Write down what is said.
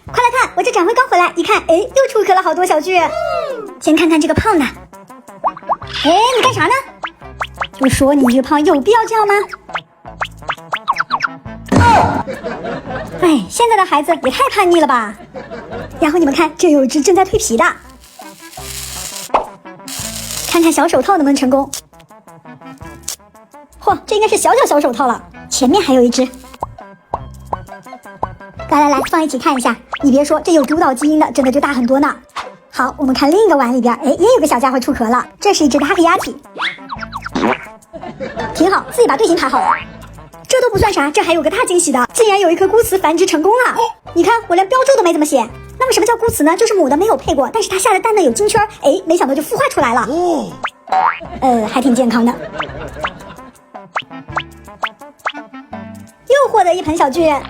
快来看，我这展会刚回来，一看，哎，又出壳了好多小巨。先看看这个胖的。哎，你干啥呢？就说你这个胖有必要这样吗？哎，现在的孩子也太叛逆了吧。然后你们看，这有一只正在蜕皮的，看看小手套能不能成功。嚯，这应该是小手套了，前面还有一只。来，放一起看一下。你别说，这有主导基因的真的就大很多呢。好，我们看另一个碗里边，哎，也有个小家伙出壳了，这是一只大黑鸭体，挺好，自己把队形排好了。这都不算啥，这还有个大惊喜的，竟然有一颗孤雌繁殖成功了。你看，我连标注都没怎么写。那么什么叫孤雌呢？就是母的没有配过，但是它下的蛋呢有金圈，哎，没想到就孵化出来了。还挺健康的。又获得一盆小巨人。